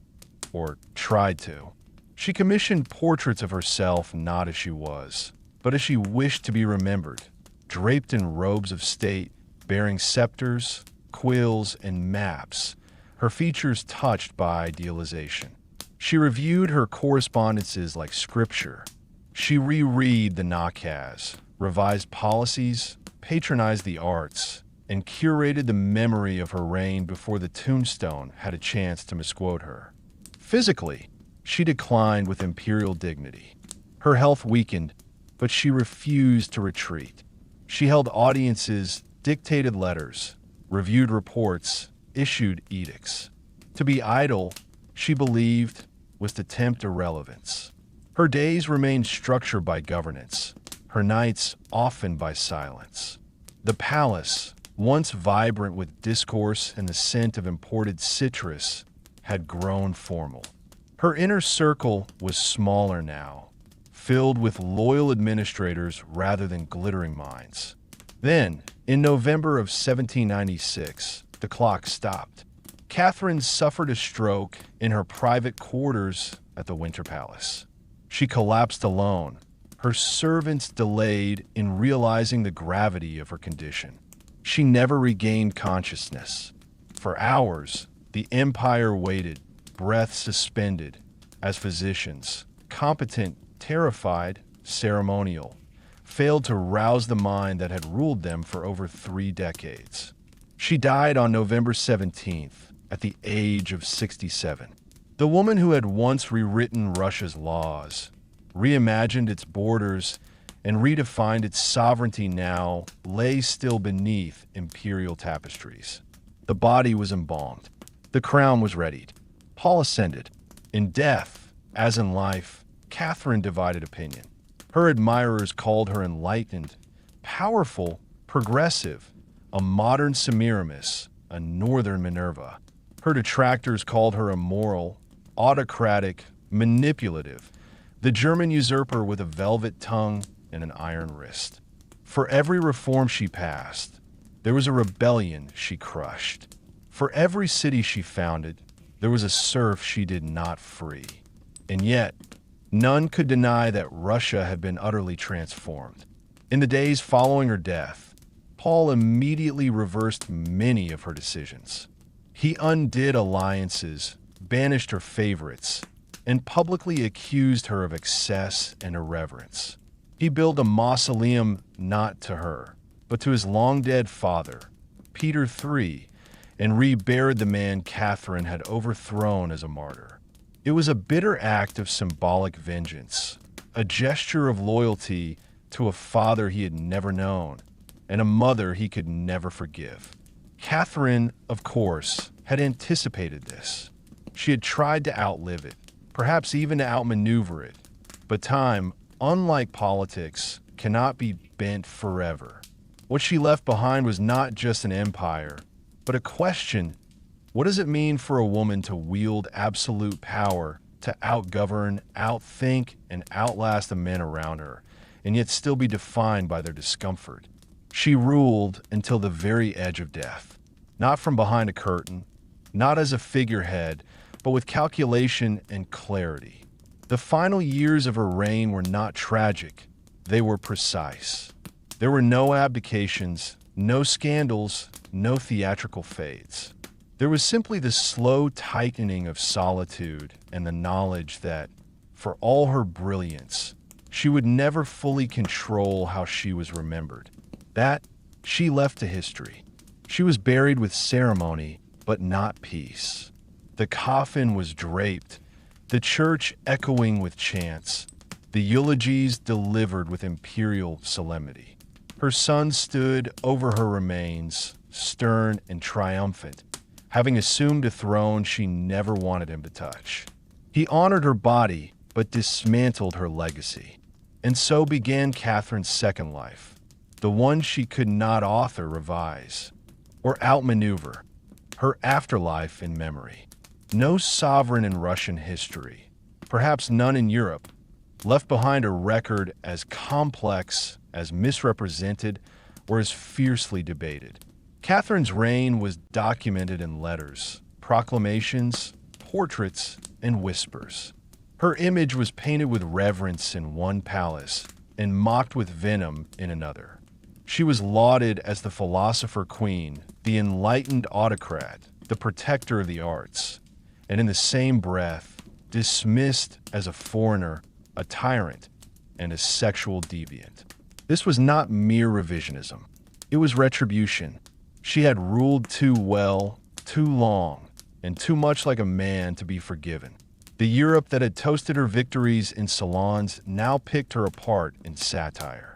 or tried to. She commissioned portraits of herself not as she was, but as she wished to be remembered, draped in robes of state, bearing scepters, quills, and maps, her features touched by idealization. She reviewed her correspondences like scripture. She reread the nakaz, revised policies, patronized the arts, and curated the memory of her reign before the tombstone had a chance to misquote her. Physically, she declined with imperial dignity. Her health weakened, but she refused to retreat. She held audiences, dictated letters, reviewed reports, issued edicts. To be idle, she believed, was to tempt irrelevance. Her days remained structured by governance, her nights often by silence. The palace, once vibrant with discourse and the scent of imported citrus, had grown formal. Her inner circle was smaller now, filled with loyal administrators rather than glittering minds. Then, in November of 1796, the clock stopped. Catherine suffered a stroke in her private quarters at the Winter Palace. She collapsed alone, her servants delayed in realizing the gravity of her condition. She never regained consciousness. For hours, the empire waited, breath suspended, as physicians, competent, terrified, ceremonial, failed to rouse the mind that had ruled them for over 3 decades. She died on November 17th, at the age of 67. The woman who had once rewritten Russia's laws, reimagined its borders, and redefined its sovereignty now lay still beneath imperial tapestries. The body was embalmed. The crown was readied. Paul ascended. In death, as in life, Catherine divided opinion. Her admirers called her enlightened, powerful, progressive, a modern Semiramis, a northern Minerva. Her detractors called her immoral, autocratic, manipulative, the German usurper with a velvet tongue and an iron wrist. For every reform she passed, there was a rebellion she crushed. For every city she founded, there was a serf she did not free. And yet, none could deny that Russia had been utterly transformed. In the days following her death, Paul immediately reversed many of her decisions. He undid alliances, banished her favorites, and publicly accused her of excess and irreverence. He built a mausoleum not to her, but to his long-dead father, Peter III, and reburied the man Catherine had overthrown as a martyr. It was a bitter act of symbolic vengeance, a gesture of loyalty to a father he had never known, and a mother he could never forgive. Catherine, of course, had anticipated this. She had tried to outlive it, perhaps even to outmaneuver it. But time, unlike politics, cannot be bent forever. What she left behind was not just an empire, but a question: what does it mean for a woman to wield absolute power, to outgovern, outthink, and outlast the men around her, and yet still be defined by their discomfort? She ruled until the very edge of death, not from behind a curtain, not as a figurehead, but with calculation and clarity. The final years of her reign were not tragic, they were precise. There were no abdications, no scandals, no theatrical fades. There was simply the slow tightening of solitude and the knowledge that, for all her brilliance, she would never fully control how she was remembered. That she left to history. She was buried with ceremony, but not peace. The coffin was draped, the church echoing with chants, the eulogies delivered with imperial solemnity. Her son stood over her remains, stern and triumphant, having assumed a throne she never wanted him to touch. He honored her body, but dismantled her legacy. And so began Catherine's second life, the one she could not author, revise, or outmaneuver, her afterlife in memory. No sovereign in Russian history, perhaps none in Europe, left behind a record as complex, as misrepresented, or as fiercely debated. Catherine's reign was documented in letters, proclamations, portraits, and whispers. Her image was painted with reverence in one palace and mocked with venom in another. She was lauded as the philosopher queen, the enlightened autocrat, the protector of the arts, and in the same breath, dismissed as a foreigner, a tyrant, and a sexual deviant. This was not mere revisionism. It was retribution. She had ruled too well, too long, and too much like a man to be forgiven. The Europe that had toasted her victories in salons now picked her apart in satire.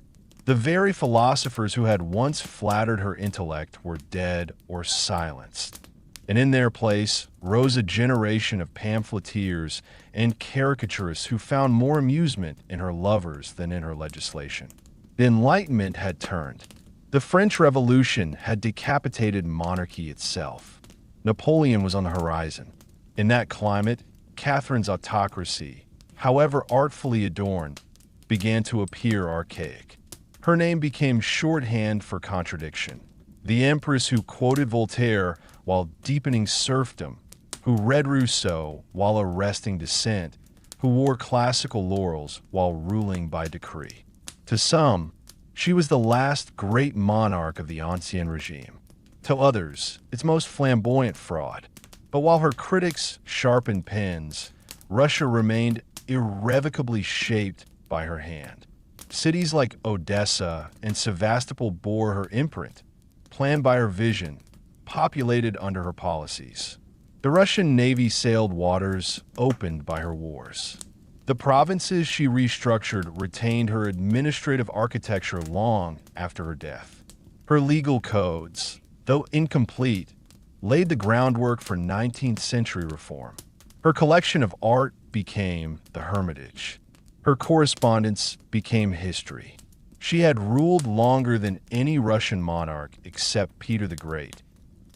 The very philosophers who had once flattered her intellect were dead or silenced. And in their place rose a generation of pamphleteers and caricaturists who found more amusement in her lovers than in her legislation. The Enlightenment had turned. The French Revolution had decapitated monarchy itself. Napoleon was on the horizon. In that climate, Catherine's autocracy, however artfully adorned, began to appear archaic. Her name became shorthand for contradiction. The empress who quoted Voltaire while deepening serfdom, who read Rousseau while arresting dissent, who wore classical laurels while ruling by decree. To some, she was the last great monarch of the Ancien regime. To others, its most flamboyant fraud. But while her critics sharpened pens, Russia remained irrevocably shaped by her hand. Cities like Odessa and Sevastopol bore her imprint, planned by her vision, populated under her policies. The Russian Navy sailed waters opened by her wars. The provinces she restructured retained her administrative architecture long after her death. Her legal codes, though incomplete, laid the groundwork for 19th century reform. Her collection of art became the Hermitage. Her correspondence became history. She had ruled longer than any Russian monarch except Peter the Great,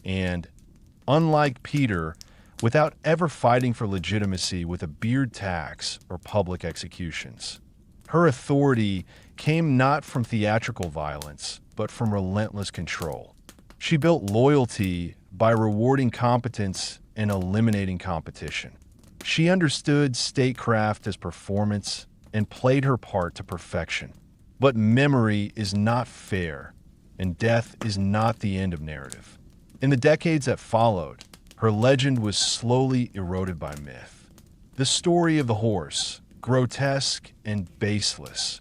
and, unlike Peter, without ever fighting for legitimacy with a beard tax or public executions. Her authority came not from theatrical violence, but from relentless control. She built loyalty by rewarding competence and eliminating competition. She understood statecraft as performance and played her part to perfection. But memory is not fair, and death is not the end of narrative. In the decades that followed, her legend was slowly eroded by myth. The story of the horse, grotesque and baseless,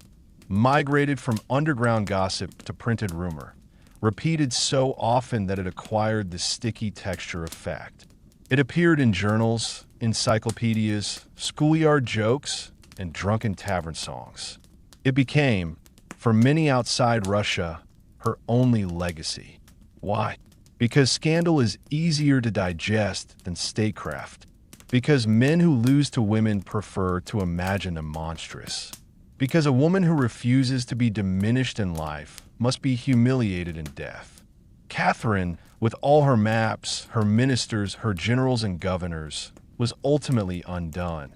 migrated from underground gossip to printed rumor, repeated so often that it acquired the sticky texture of fact. It appeared in journals, encyclopedias, schoolyard jokes, and drunken tavern songs. It became, for many outside Russia, her only legacy. Why? Because scandal is easier to digest than statecraft. Because men who lose to women prefer to imagine them monstrous. Because a woman who refuses to be diminished in life must be humiliated in death. Catherine, with all her maps, her ministers, her generals and governors, was ultimately undone.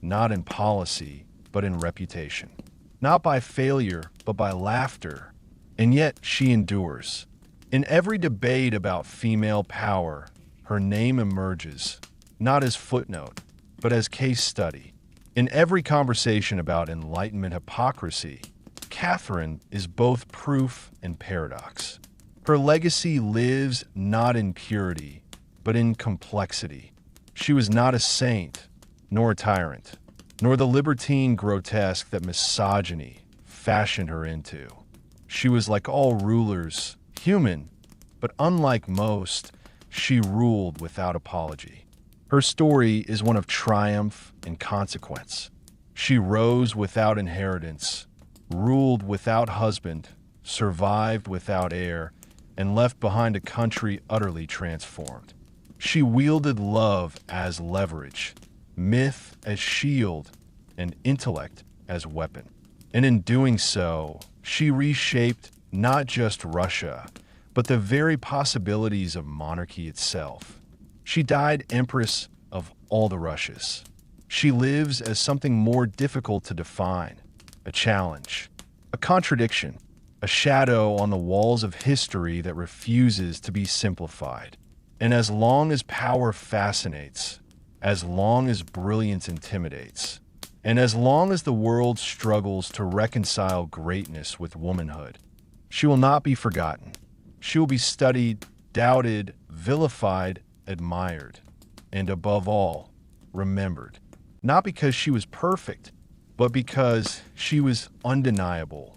Not in policy, but in reputation. Not by failure, but by laughter. And yet she endures. In every debate about female power, her name emerges, not as footnote, but as case study. In every conversation about Enlightenment hypocrisy, Catherine is both proof and paradox. Her legacy lives not in purity, but in complexity. She was not a saint, nor a tyrant, nor the libertine grotesque that misogyny fashioned her into. She was like all rulers, human, but unlike most, she ruled without apology. Her story is one of triumph and consequence. She rose without inheritance, ruled without husband, survived without heir, and left behind a country utterly transformed. She wielded love as leverage, myth as shield, and intellect as weapon. And in doing so, she reshaped not just Russia, but the very possibilities of monarchy itself. She died empress of all the Russias. She lives as something more difficult to define, a challenge, a contradiction, a shadow on the walls of history that refuses to be simplified. And as long as power fascinates, as long as brilliance intimidates, and as long as the world struggles to reconcile greatness with womanhood, she will not be forgotten. She will be studied, doubted, vilified, admired, and above all, remembered. Not because she was perfect, but because she was undeniable,